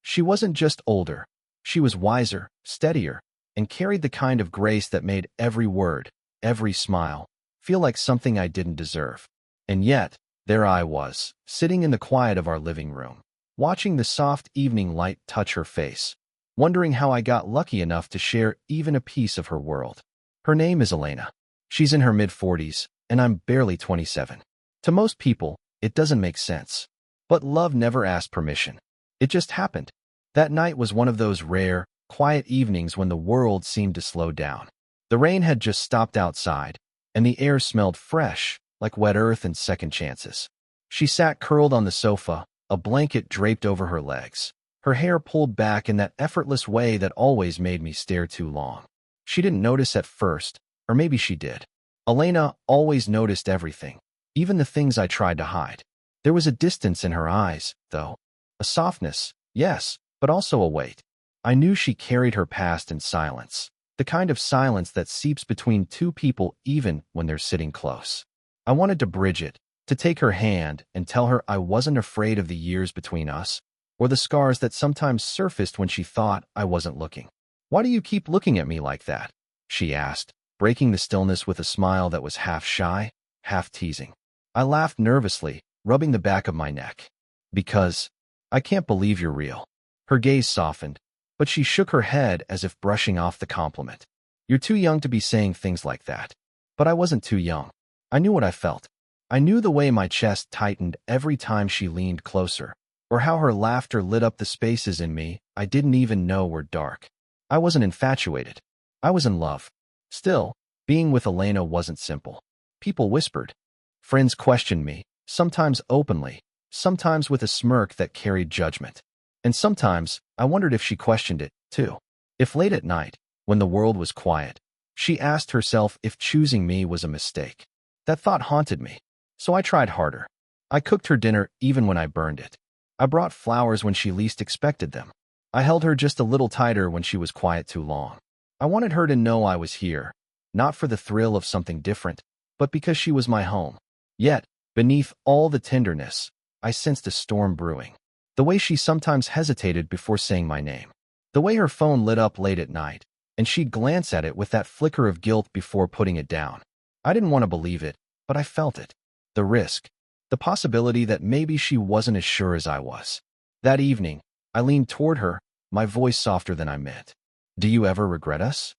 She wasn't just older. She was wiser, steadier, and carried the kind of grace that made every word, every smile, feel like something I didn't deserve. And yet, there I was, sitting in the quiet of our living room, watching the soft evening light touch her face, wondering how I got lucky enough to share even a piece of her world. Her name is Elena. She's in her mid-40s, and I'm barely 27. To most people, it doesn't make sense. But love never asked permission. It just happened. That night was one of those rare, quiet evenings when the world seemed to slow down. The rain had just stopped outside, and the air smelled fresh, like wet earth and second chances. She sat curled on the sofa, a blanket draped over her legs, her hair pulled back in that effortless way that always made me stare too long. She didn't notice at first, or maybe she did. Elena always noticed everything, even the things I tried to hide. There was a distance in her eyes, though. A softness, yes, but also a weight. I knew she carried her past in silence, the kind of silence that seeps between two people even when they're sitting close. I wanted to bridge it, to take her hand and tell her I wasn't afraid of the years between us, or the scars that sometimes surfaced when she thought I wasn't looking. "Why do you keep looking at me like that?" she asked, breaking the stillness with a smile that was half shy, half teasing. I laughed nervously, rubbing the back of my neck. "Because I can't believe you're real." Her gaze softened, but she shook her head as if brushing off the compliment. "You're too young to be saying things like that." But I wasn't too young. I knew what I felt. I knew the way my chest tightened every time she leaned closer, or how her laughter lit up the spaces in me I didn't even know were dark. I wasn't infatuated. I was in love. Still, being with Elena wasn't simple. People whispered. Friends questioned me, sometimes openly, sometimes with a smirk that carried judgment. And sometimes I wondered if she questioned it, too. If late at night, when the world was quiet, she asked herself if choosing me was a mistake. That thought haunted me, so I tried harder. I cooked her dinner even when I burned it. I brought flowers when she least expected them. I held her just a little tighter when she was quiet too long. I wanted her to know I was here, not for the thrill of something different, but because she was my home. Yet, beneath all the tenderness, I sensed a storm brewing. The way she sometimes hesitated before saying my name. The way her phone lit up late at night, and she'd glance at it with that flicker of guilt before putting it down. I didn't want to believe it, but I felt it. The risk. The possibility that maybe she wasn't as sure as I was. That evening, I leaned toward her, my voice softer than I meant. "Do you ever regret us?"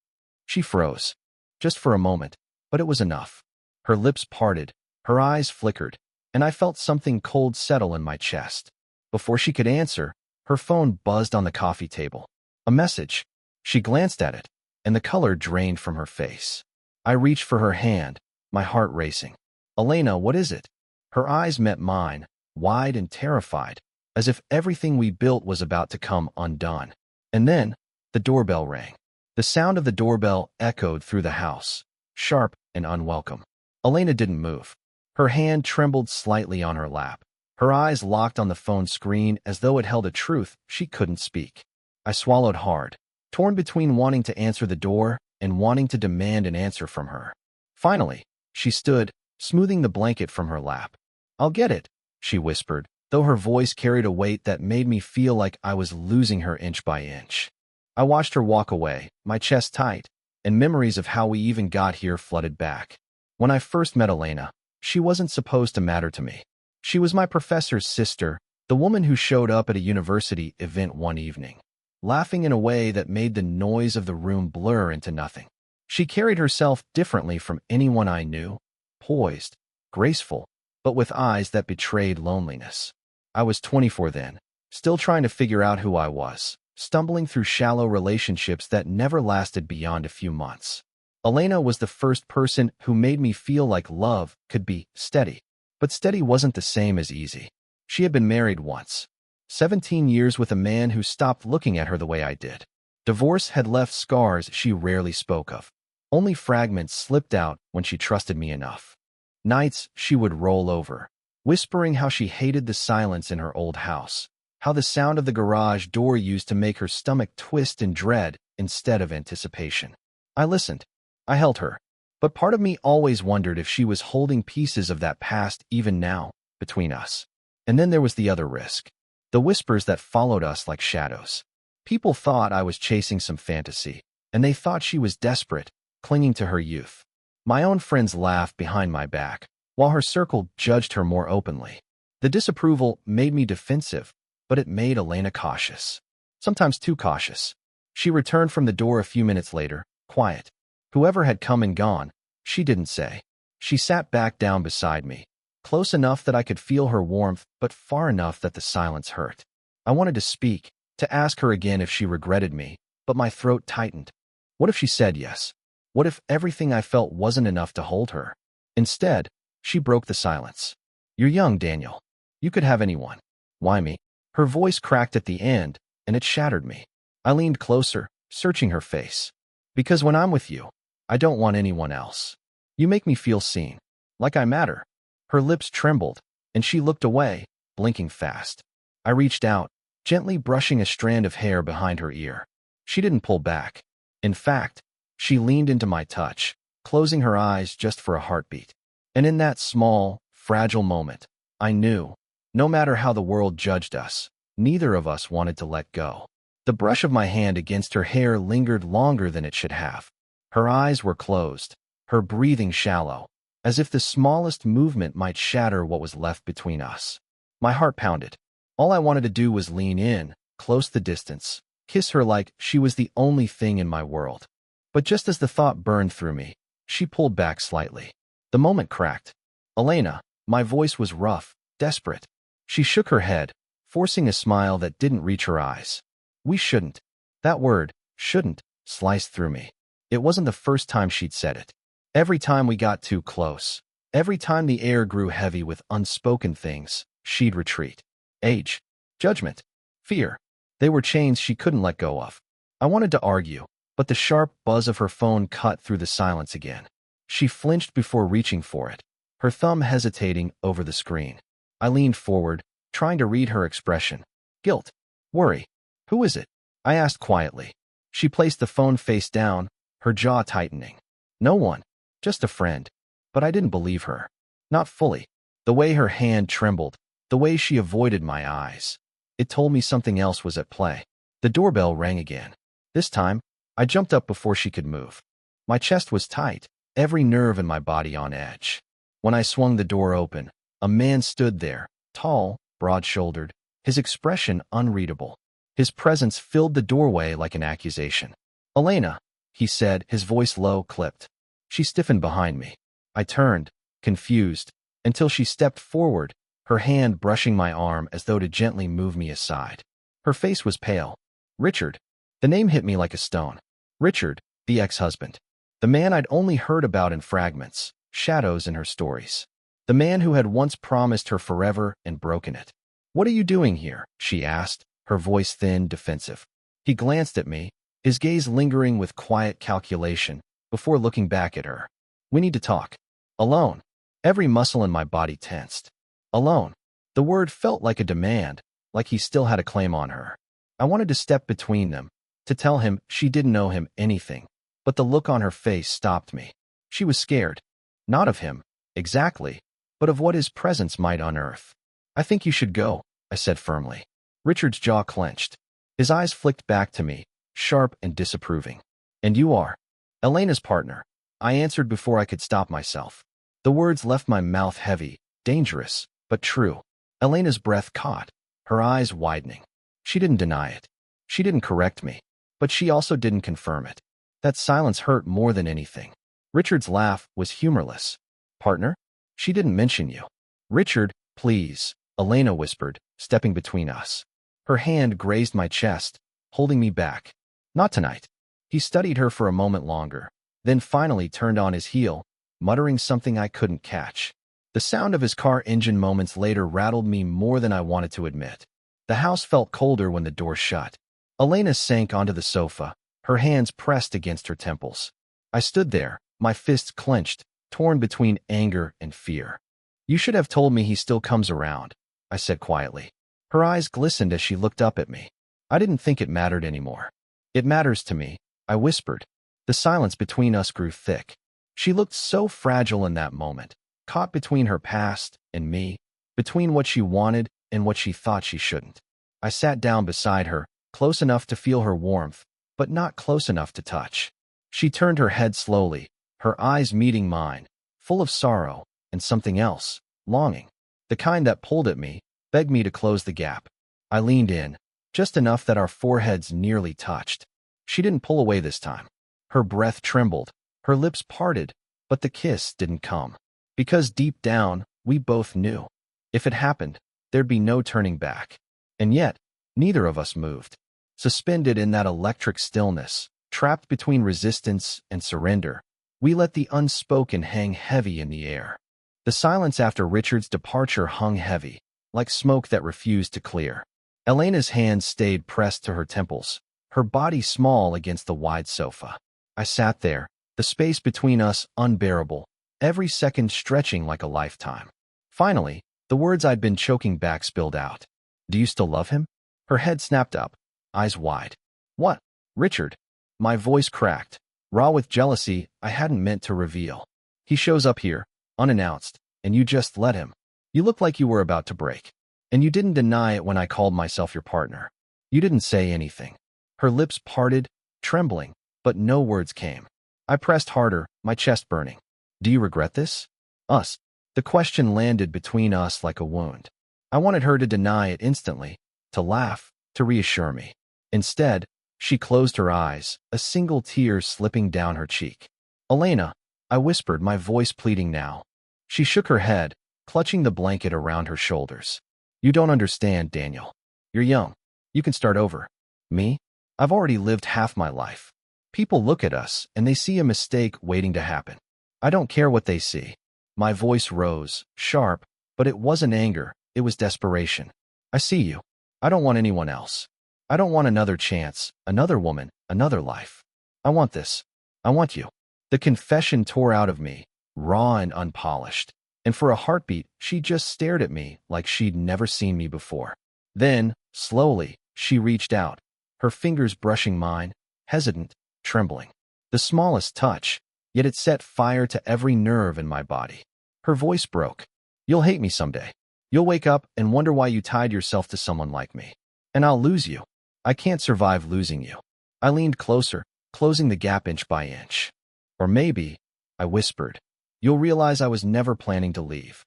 She froze. Just for a moment, but it was enough. Her lips parted, her eyes flickered, and I felt something cold settle in my chest. Before she could answer, her phone buzzed on the coffee table. A message. She glanced at it, and the color drained from her face. I reached for her hand, my heart racing. "Elena, what is it?" Her eyes met mine, wide and terrified, as if everything we built was about to come undone. And then, the doorbell rang. The sound of the doorbell echoed through the house, sharp and unwelcome. Elena didn't move. Her hand trembled slightly on her lap. Her eyes locked on the phone screen as though it held a truth she couldn't speak. I swallowed hard, torn between wanting to answer the door and wanting to demand an answer from her. Finally, she stood, smoothing the blanket from her lap. "I'll get it," she whispered, though her voice carried a weight that made me feel like I was losing her inch by inch. I watched her walk away, my chest tight, and memories of how we even got here flooded back. When I first met Elena, she wasn't supposed to matter to me. She was my professor's sister, the woman who showed up at a university event one evening, laughing in a way that made the noise of the room blur into nothing. She carried herself differently from anyone I knew, poised, graceful, but with eyes that betrayed loneliness. I was 24 then, still trying to figure out who I was, stumbling through shallow relationships that never lasted beyond a few months. Elena was the first person who made me feel like love could be steady. But steady wasn't the same as easy. She had been married once. 17 years with a man who stopped looking at her the way I did. Divorce had left scars she rarely spoke of. Only fragments slipped out when she trusted me enough. Nights she would roll over, whispering how she hated the silence in her old house, how the sound of the garage door used to make her stomach twist in dread instead of anticipation. I listened. I held her. But part of me always wondered if she was holding pieces of that past even now, between us. And then there was the other risk. the whispers that followed us like shadows. People thought I was chasing some fantasy, and they thought she was desperate, clinging to her youth. My own friends laughed behind my back, while her circle judged her more openly. The disapproval made me defensive, but it made Elena cautious. Sometimes too cautious. She returned from the door a few minutes later, quiet. Whoever had come and gone, she didn't say. She sat back down beside me, close enough that I could feel her warmth, but far enough that the silence hurt. I wanted to speak, to ask her again if she regretted me, but my throat tightened. What if she said yes? What if everything I felt wasn't enough to hold her? Instead, she broke the silence. You're young, Daniel. You could have anyone. Why me? Her voice cracked at the end, and it shattered me. I leaned closer, searching her face. Because when I'm with you, I don't want anyone else. You make me feel seen, like I matter. Her lips trembled, and she looked away, blinking fast. I reached out, gently brushing a strand of hair behind her ear. She didn't pull back. In fact, she leaned into my touch, closing her eyes just for a heartbeat. And in that small, fragile moment, I knew, no matter how the world judged us, neither of us wanted to let go. The brush of my hand against her hair lingered longer than it should have. Her eyes were closed, her breathing shallow, as if the smallest movement might shatter what was left between us. My heart pounded. All I wanted to do was lean in, close the distance, kiss her like she was the only thing in my world. But just as the thought burned through me, she pulled back slightly. The moment cracked. Elena, my voice was rough, desperate. She shook her head, forcing a smile that didn't reach her eyes. We shouldn't. That word, shouldn't, sliced through me. It wasn't the first time she'd said it. Every time we got too close, every time the air grew heavy with unspoken things, she'd retreat. Age, judgment, fear. They were chains she couldn't let go of. I wanted to argue, but the sharp buzz of her phone cut through the silence again. She flinched before reaching for it, her thumb hesitating over the screen. I leaned forward, trying to read her expression. Guilt. Worry. Who is it? I asked quietly. She placed the phone face down, her jaw tightening. No one. Just a friend. But I didn't believe her. Not fully. The way her hand trembled, the way she avoided my eyes. It told me something else was at play. The doorbell rang again. This time, I jumped up before she could move. My chest was tight, every nerve in my body on edge. When I swung the door open, a man stood there, tall, broad-shouldered, his expression unreadable. His presence filled the doorway like an accusation. Elena, he said, his voice low, clipped. She stiffened behind me. I turned, confused, until she stepped forward, her hand brushing my arm as though to gently move me aside. Her face was pale. Richard. The name hit me like a stone. Richard, the ex-husband. The man I'd only heard about in fragments, shadows in her stories. The man who had once promised her forever and broken it. What are you doing here? She asked, her voice thin, defensive. He glanced at me, his gaze lingering with quiet calculation, before looking back at her. We need to talk. Alone. Every muscle in my body tensed. Alone. The word felt like a demand, like he still had a claim on her. I wanted to step between them, to tell him she didn't know him anything, but the look on her face stopped me. She was scared. Not of him, exactly, but of what his presence might unearth. I think you should go, I said firmly. Richard's jaw clenched. His eyes flicked back to me, sharp and disapproving. And you are? Elena's partner. I answered before I could stop myself. The words left my mouth heavy, dangerous, but true. Elena's breath caught, her eyes widening. She didn't deny it. She didn't correct me, but she also didn't confirm it. That silence hurt more than anything. Richard's laugh was humorless. Partner? She didn't mention you. Richard, please, Elena whispered, stepping between us. Her hand grazed my chest, holding me back. Not tonight. He studied her for a moment longer, then finally turned on his heel, muttering something I couldn't catch. The sound of his car engine moments later rattled me more than I wanted to admit. The house felt colder when the door shut. Elena sank onto the sofa, her hands pressed against her temples. I stood there, my fists clenched, torn between anger and fear. You should have told me he still comes around, I said quietly. Her eyes glistened as she looked up at me. I didn't think it mattered anymore. It matters to me, I whispered. The silence between us grew thick. She looked so fragile in that moment, caught between her past and me, between what she wanted and what she thought she shouldn't. I sat down beside her, close enough to feel her warmth, but not close enough to touch. She turned her head slowly, her eyes meeting mine, full of sorrow and something else, longing. The kind that pulled at me, begged me to close the gap. I leaned in, just enough that our foreheads nearly touched. She didn't pull away this time. Her breath trembled, her lips parted, but the kiss didn't come. Because deep down, we both knew. If it happened, there'd be no turning back. And yet, neither of us moved. Suspended in that electric stillness, trapped between resistance and surrender, we let the unspoken hang heavy in the air. The silence after Richard's departure hung heavy, like smoke that refused to clear. Elena's hands stayed pressed to her temples, her body small against the wide sofa. I sat there, the space between us unbearable, every second stretching like a lifetime. Finally, the words I'd been choking back spilled out. "Do you still love him?" Her head snapped up, eyes wide. "What, Richard?" My voice cracked, raw with jealousy I hadn't meant to reveal. "He shows up here, unannounced, and you just let him. You look like you were about to break. And you didn't deny it when I called myself your partner. You didn't say anything." Her lips parted, trembling, but no words came. I pressed harder, my chest burning. "Do you regret this?" "Us." The question landed between us like a wound. I wanted her to deny it instantly, to laugh, to reassure me. Instead, she closed her eyes, a single tear slipping down her cheek. "Elena," I whispered, my voice pleading now. She shook her head, clutching the blanket around her shoulders. "You don't understand, Daniel. You're young. You can start over. Me? I've already lived half my life. People look at us, and they see a mistake waiting to happen. I don't care what they see." My voice rose, sharp, but it wasn't anger, it was desperation. "I see you. I don't want anyone else. I don't want another chance, another woman, another life. I want this. I want you." The confession tore out of me, raw and unpolished. And for a heartbeat, she just stared at me like she'd never seen me before. Then, slowly, she reached out, her fingers brushing mine, hesitant, trembling. The smallest touch, yet it set fire to every nerve in my body. Her voice broke. "You'll hate me someday. You'll wake up and wonder why you tied yourself to someone like me. And I'll lose you. I can't survive losing you." I leaned closer, closing the gap inch by inch. "Or maybe," I whispered, "you'll realize I was never planning to leave."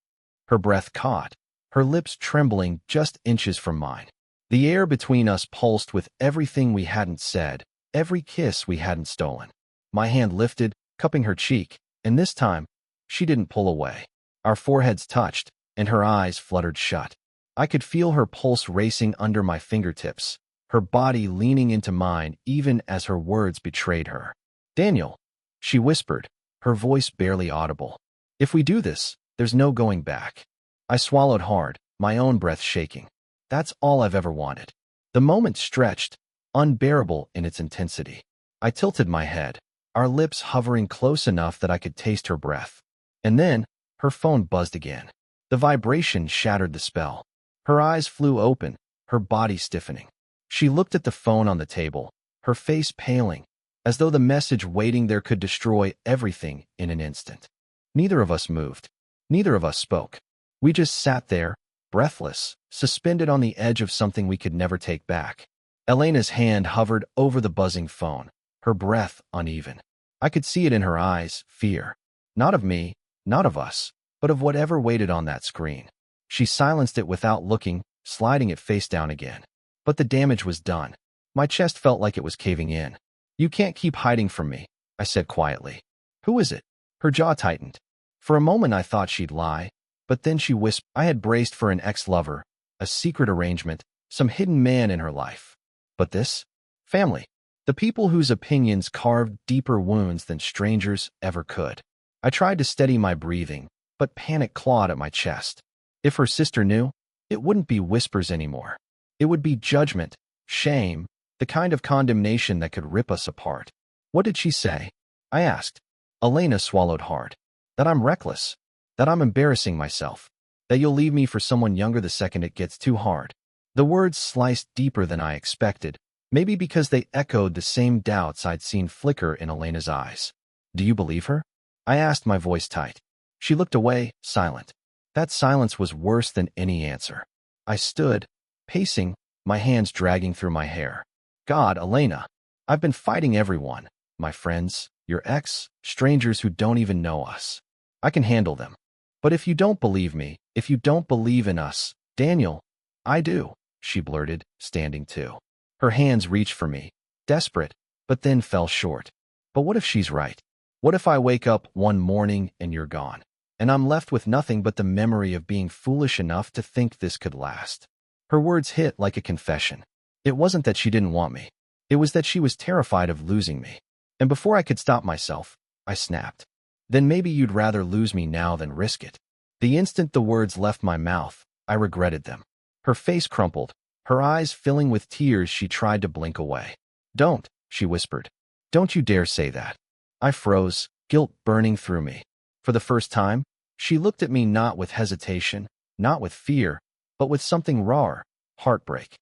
Her breath caught, her lips trembling just inches from mine. The air between us pulsed with everything we hadn't said, every kiss we hadn't stolen. My hand lifted, cupping her cheek, and this time, she didn't pull away. Our foreheads touched, and her eyes fluttered shut. I could feel her pulse racing under my fingertips, her body leaning into mine even as her words betrayed her. "Daniel," she whispered, her voice barely audible. "If we do this, there's no going back." I swallowed hard, my own breath shaking. That's all I've ever wanted. The moment stretched, unbearable in its intensity. I tilted my head, our lips hovering close enough that I could taste her breath. And then, her phone buzzed again. The vibration shattered the spell. Her eyes flew open, her body stiffening. She looked at the phone on the table, her face paling, as though the message waiting there could destroy everything in an instant. Neither of us moved. Neither of us spoke. We just sat there, breathless, suspended on the edge of something we could never take back. Elena's hand hovered over the buzzing phone, her breath uneven. I could see it in her eyes, fear. Not of me, not of us, but of whatever waited on that screen. She silenced it without looking, sliding it face down again. But the damage was done. My chest felt like it was caving in. "You can't keep hiding from me," I said quietly. "Who is it?" Her jaw tightened. For a moment I thought she'd lie, but then she whispered. I had braced for an ex-lover, a secret arrangement, some hidden man in her life. But this? Family. The people whose opinions carved deeper wounds than strangers ever could. I tried to steady my breathing, but panic clawed at my chest. If her sister knew, it wouldn't be whispers anymore. It would be judgment, shame, the kind of condemnation that could rip us apart. "What did she say?" I asked. Elena swallowed hard. "That I'm reckless. That I'm embarrassing myself. That you'll leave me for someone younger the second it gets too hard." The words sliced deeper than I expected, maybe because they echoed the same doubts I'd seen flicker in Elena's eyes. "Do you believe her?" I asked, my voice tight. She looked away, silent. That silence was worse than any answer. I stood, pacing, my hands dragging through my hair. God, Elena, I've been fighting everyone. My friends, your ex, strangers who don't even know us. I can handle them. But if you don't believe me, if you don't believe in us, Daniel, I do, she blurted, standing too. Her hands reached for me, desperate, but then fell short. But what if she's right? What if I wake up one morning and you're gone? And I'm left with nothing but the memory of being foolish enough to think this could last. Her words hit like a confession. It wasn't that she didn't want me. It was that she was terrified of losing me. And before I could stop myself, I snapped. Then maybe you'd rather lose me now than risk it. The instant the words left my mouth, I regretted them. Her face crumpled, her eyes filling with tears. She tried to blink away. Don't, she whispered. Don't you dare say that. I froze, guilt burning through me. For the first time, she looked at me not with hesitation, not with fear, but with something rawer, heartbreak.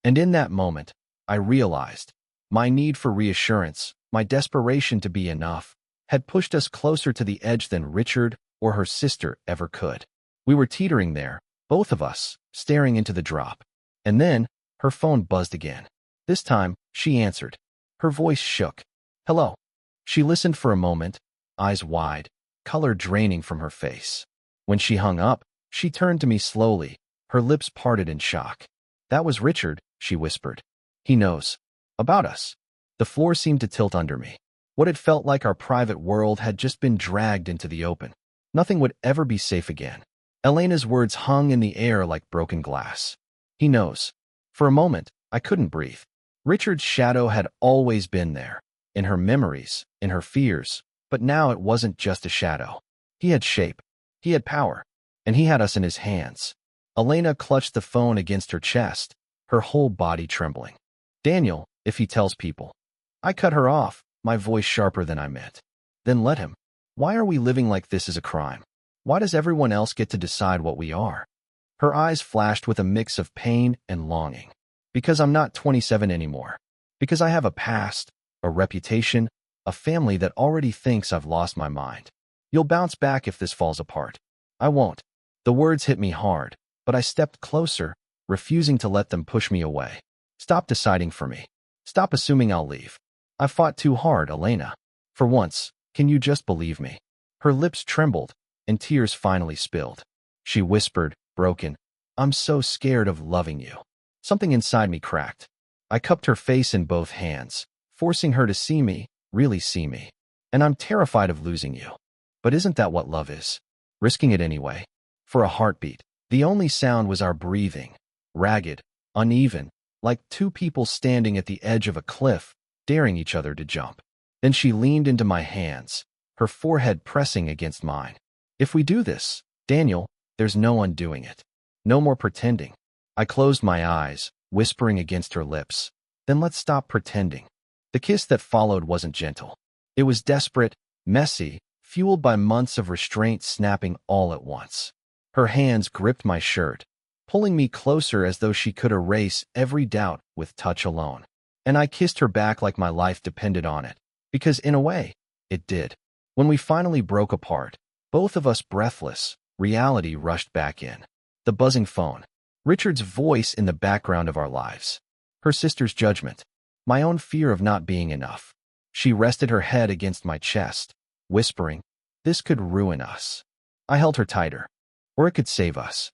And in that moment, I realized my need for reassurance, my desperation to be enough, had pushed us closer to the edge than Richard or her sister ever could. We were teetering there, both of us, staring into the drop. And then, her phone buzzed again. This time, she answered. Her voice shook. Hello. She listened for a moment, eyes wide, color draining from her face. When she hung up, she turned to me slowly, her lips parted in shock. That was Richard, she whispered. He knows. About us. The floor seemed to tilt under me. What it felt like our private world had just been dragged into the open. Nothing would ever be safe again. Elena's words hung in the air like broken glass. He knows. For a moment, I couldn't breathe. Richard's shadow had always been there, in her memories, in her fears, but now it wasn't just a shadow. He had shape, he had power, and he had us in his hands. Elena clutched the phone against her chest, her whole body trembling. Daniel, if he tells people. I cut her off, my voice sharper than I meant. Then let him. Why are we living like this is a crime? Why does everyone else get to decide what we are? Her eyes flashed with a mix of pain and longing. Because I'm not 27 anymore. Because I have a past, a reputation, a family that already thinks I've lost my mind. You'll bounce back if this falls apart. I won't. The words hit me hard, but I stepped closer, refusing to let them push me away. Stop deciding for me. Stop assuming I'll leave. I fought too hard, Elena. For once, can you just believe me? Her lips trembled, and tears finally spilled. She whispered, broken, I'm so scared of loving you. Something inside me cracked. I cupped her face in both hands, forcing her to see me, really see me. And I'm terrified of losing you. But isn't that what love is? Risking it anyway. For a heartbeat, the only sound was our breathing, ragged, uneven, like two people standing at the edge of a cliff, daring each other to jump. Then she leaned into my hands, her forehead pressing against mine. If we do this, Daniel, there's no undoing it. No more pretending. I closed my eyes, whispering against her lips. Then let's stop pretending. The kiss that followed wasn't gentle. It was desperate, messy, fueled by months of restraint snapping all at once. Her hands gripped my shirt, pulling me closer as though she could erase every doubt with touch alone. And I kissed her back like my life depended on it, because in a way, it did. When we finally broke apart, both of us breathless, reality rushed back in. The buzzing phone, Richard's voice in the background of our lives, her sister's judgment, my own fear of not being enough. She rested her head against my chest, whispering, this could ruin us. I held her tighter. Or it could save us.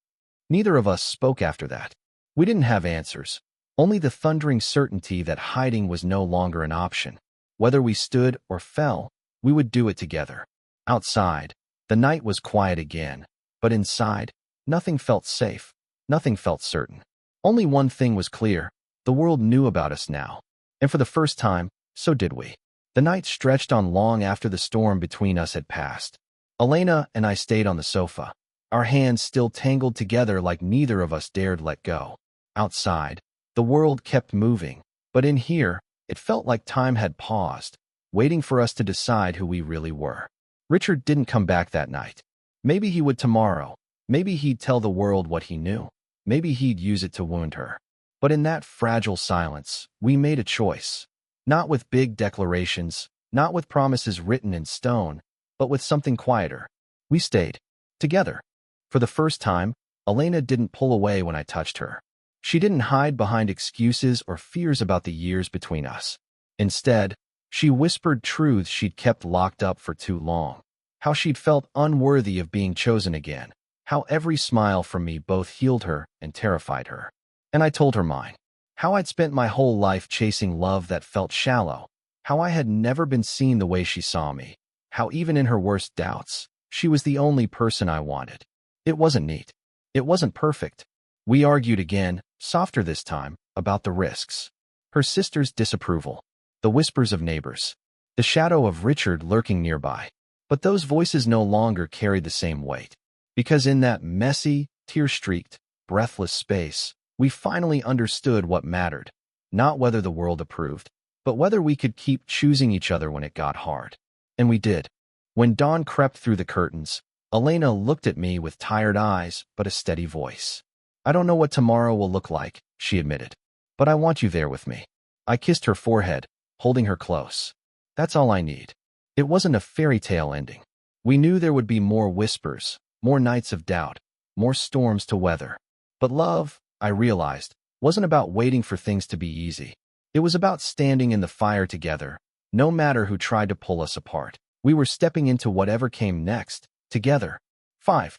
Neither of us spoke after that. We didn't have answers, only the thundering certainty that hiding was no longer an option. Whether we stood or fell, we would do it together. Outside, the night was quiet again, but inside, nothing felt safe, nothing felt certain. Only one thing was clear, the world knew about us now. And for the first time, so did we. The night stretched on long after the storm between us had passed. Elena and I stayed on the sofa, our hands still tangled together like neither of us dared let go. Outside, the world kept moving, but in here, it felt like time had paused, waiting for us to decide who we really were. Richard didn't come back that night. Maybe he would tomorrow. Maybe he'd tell the world what he knew. Maybe he'd use it to wound her. But in that fragile silence, we made a choice. Not with big declarations, not with promises written in stone, but with something quieter. We stayed. Together. For the first time, Elena didn't pull away when I touched her. She didn't hide behind excuses or fears about the years between us. Instead, she whispered truths she'd kept locked up for too long. How she'd felt unworthy of being chosen again. How every smile from me both healed her and terrified her. And I told her mine. How I'd spent my whole life chasing love that felt shallow. How I had never been seen the way she saw me. How even in her worst doubts, she was the only person I wanted. It wasn't neat. It wasn't perfect. We argued again, softer this time, about the risks. Her sister's disapproval. The whispers of neighbors. The shadow of Richard lurking nearby. But those voices no longer carried the same weight. Because in that messy, tear-streaked, breathless space, we finally understood what mattered. Not whether the world approved, but whether we could keep choosing each other when it got hard. And we did. When dawn crept through the curtains, Elena looked at me with tired eyes but a steady voice. I don't know what tomorrow will look like, she admitted. But I want you there with me. I kissed her forehead, holding her close. That's all I need. It wasn't a fairy tale ending. We knew there would be more whispers, more nights of doubt, more storms to weather. But love, I realized, wasn't about waiting for things to be easy. It was about standing in the fire together, no matter who tried to pull us apart. We were stepping into whatever came next, together. 5.